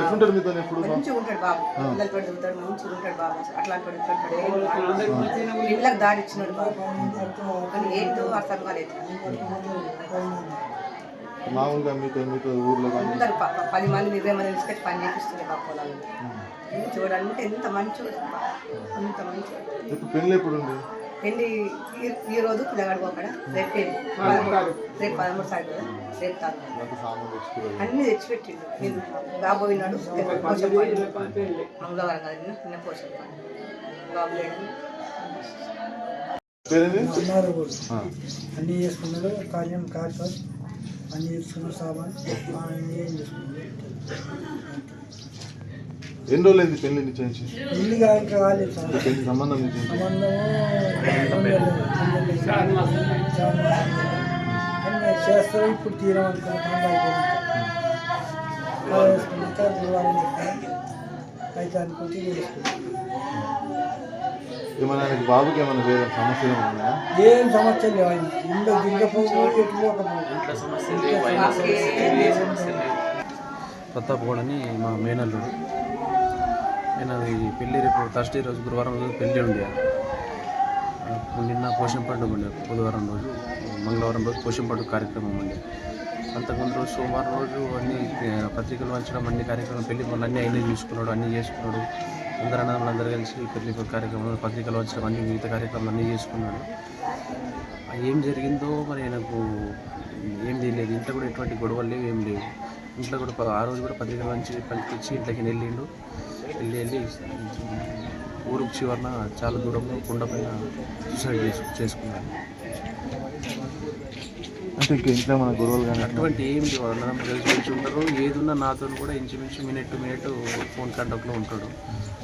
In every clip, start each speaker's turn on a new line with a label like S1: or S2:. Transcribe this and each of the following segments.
S1: ఎట్లుంటాడు మీతో ఎప్పుడు
S2: మంచిగా ఉంటాడు బాబు, పిల్లలు పెడుతుంటాడు, మంచిగా ఉంటాడు బాబు. అట్లాంటి ఇళ్ళకి దారి ఇచ్చినాడు బాబు, కానీ ఏంటో అర్థం కాలేదు.
S1: మామూలుగా మీతో ఊర్లో
S2: అందరు 10 మంది 20 మంది తీసుకెళ్ళి పని చేపిస్తుంది బాబు పొలాలు. చూడాలంటే ఎంత మంచోడు, అంత మంచోడు.
S1: పెళ్ళి ఎప్పుడు ఉంది?
S2: పెళ్ళి ఈ రోజు పిల్లగాడు పోకడ, రేపు పెళ్ళి, రేపు 13 తారీఖు కదా, రేపు తారీఖు అన్నీ తెచ్చిపెట్టిండు. నేను బాబు విన్నాడు మంగళవారం కదా, నిన్న పోషణ బాబు లేడు.
S3: అన్నీ చేసుకున్నాడు, కార్యం కార్యం అన్నీ చేసుకున్నాడు, సామాన్ ఏం చేసుకున్నాడు.
S1: ఎన్ని రోజులు అయింది పెళ్లి చేయించి?
S3: పెళ్లిగా ఇంకా కాలేదు సార్,
S1: పెళ్లి సంబంధం
S3: చేస్తారు. ఇప్పుడు తీరం అనుకున్నాక గురువారం అయితే అనుకుంటే చేసుకుంటాం.
S1: ఏమన్నా బాబుకి ఏమైనా వేరే సమస్యలు ఉన్నాయా?
S3: ఏం సమస్యలు లేవు. ఆయన ఇంట్లో దిగ్గపోకపోతే
S4: ప్రతాప్ గౌడ్ అని మా మేనల్లుడు. నేను అది పెళ్ళి రేపు థర్స్డే రోజు, గురువారం రోజు పెళ్ళి ఉండే. నిన్న పోషం పండుగ ఉండే, బుధవారం రోజు, మంగళవారం రోజు పోషం పండుగ కార్యక్రమం ఉండే. అంతకుముందు రోజు సోమవారం రోజు అన్ని పత్రికలు వంచడం, అన్ని కార్యక్రమం, పెళ్లి పనులు అన్నీ అయినా చూసుకున్నాడు, అన్నీ చేసుకున్నాడు. అందరూ అన్నదమ్ములందరూ కలిసి పెళ్లి కార్యక్రమాలు, పత్రికలు వంచడం, అన్ని మిగతా కార్యక్రమాలు అన్నీ చేసుకున్నాడు. ఏం జరిగిందో మరి నాకు ఏం తెలియదు. ఇంట్లో కూడా ఎటువంటి గొడవలు లేవు, ఏం లేవు. ఇంట్లో కూడా ఆ రోజు కూడా పత్రికలు వంచి పంపించి ఇంట్లోకి వెళ్ళిండు. వెళ్ళి ఊరికి చివరన చాలా దూరంలో కుండ పైన సూసైడ్ చేసుకున్నాను.
S1: అంటే ఇంకా ఇంట్లో మన గొడవలు కానీ
S4: అటువంటి ఏం లేవు. అన్నదం కలిసి ఉంటారు. ఏదున్నా నాతో కూడా ఇంచుమించు మినిట్ టు మినిట్ ఫోన్ కాంటాక్ట్లో ఉంటాడు.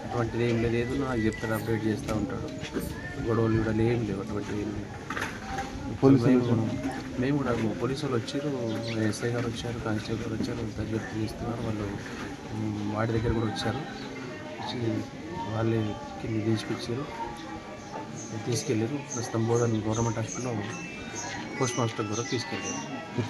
S4: అటువంటిది ఏం లేదు. ఏదున్నా నాకు చెప్తాడు, అప్డేట్ చేస్తూ ఉంటాడు. గొడవలు కూడా ఏం లేవు, అటువంటివి ఏం లేవు. మేము కూడా పోలీసు వాళ్ళు వచ్చారు, ఎస్ఐ గారు వచ్చారు, కానిస్టేబుల్ గారు వచ్చారు, దగ్గర తీస్తున్నారు. వాళ్ళు వాడి దగ్గర కూడా వచ్చారు. వచ్చి వాళ్ళే కింద తీసుకెళ్ళారు. ప్రస్తుతం బోధన గవర్నమెంట్ హాస్పిటల్లో పోస్ట్ మాస్టర్ కూడా తీసుకెళ్ళారు.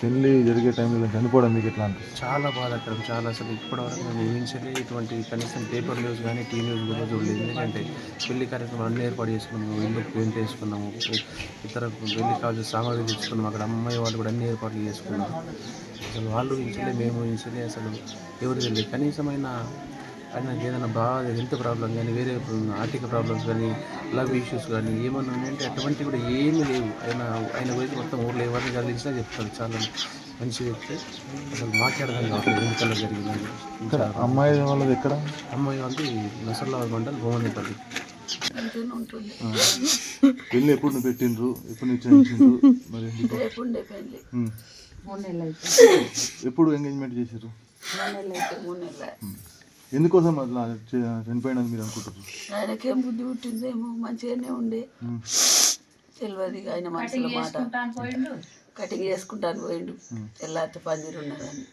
S1: పెళ్ళి జరిగే టైంలో చనిపోవడం మీకు ఎట్లా అనిపిస్తుంది?
S4: చాలా బాధాకరం. చాలా అసలు ఇప్పటివరకు మేము ఊహించలే ఇటువంటి కనీసం పేపర్ న్యూస్ కానీ టీవీ న్యూస్ కూడా చూడలేదు. ఎందుకంటే పెళ్లి కార్యక్రమాలు అన్నీ ఏర్పాటు చేసుకున్నాము, ఇల్లు పెయింట్ వేసుకున్నాము, ఇతర పెళ్లి కావాల్సిన సామాగ్రి తెచ్చుకున్నాము. అక్కడ అమ్మాయి వాళ్ళు కూడా అన్ని ఏర్పాట్లు చేసుకున్నాము. అసలు వాళ్ళు ఊహించలే, మేము ఊహించలే. అసలు ఎవరు తెలియదు. కనీసమైన నాకు ఏదైనా బాగా హెల్త్ ప్రాబ్లం కానీ, వేరే ఆర్థిక ప్రాబ్లమ్స్ కానీ, లవ్ ఇష్యూస్ కానీ ఏమన్నా ఉన్నాయంటే అటువంటివి కూడా ఏమీ లేవు. ఆయన గురించి మొత్తం ఊర్లో ఎవరిని కలిసినా చెప్తాడు. చాలా మంచిగా చెప్తే అసలు మాట్లాడదాం కావట్లేదు ఎందుకలా జరిగిందని.
S1: అమ్మాయి వాళ్ళది ఎక్కడ?
S4: అమ్మాయి వాళ్ళది నసర్లాబాద్ మండల్ భువనేపల్లి.
S1: పెళ్ళి ఎప్పుడు పెట్టిండ్రు, ఎప్పుడు నిశ్చయించిండ్రు? మరి ఎప్పుడు ఎంగేజ్మెంట్ చేశారు? ఎందుకోసం అట్లా చనిపోయినది మీరు అనుకుంటారు?
S5: ఆయనకేం బుద్ధి పుట్టిందేమో, మంచిగానే ఉండే తెలియదు. ఆయన మనసులో మాట కటింగ్ చేసుకుంటాను పోయిండు. తెల్లారితే 10 ఉన్నదని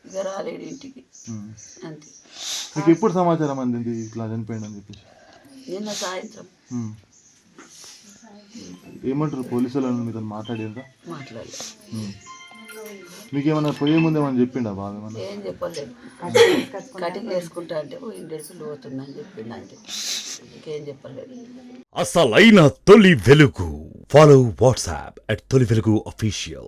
S5: ఇక రాలేడు ఇంటికి, అంతే.
S1: మీకు ఎప్పుడు సమాచారం అందింది ఇట్లా చనిపోయిందని చెప్పేసి?
S5: నిన్న సాయంత్రం.
S1: ఏమంటారు పోలీసు వాళ్ళు మీతో మాట్లాడారా?
S5: మాట్లాడలేదు.
S1: మీకేమన్నా పోయే ముందేమని చెప్పిండా బాగా?
S5: ఏం చెప్పలేదు. కటింగ్ చేసుకుంటా అంటే ఇండెడ్స్ లోతుందని చెప్పిండు, అంతే. ఇంకేం చెప్పలేదు.
S6: అసలైన తొలి వెలుగు. ఫాలో వాట్సాప్ @తొలి వెలుగు official.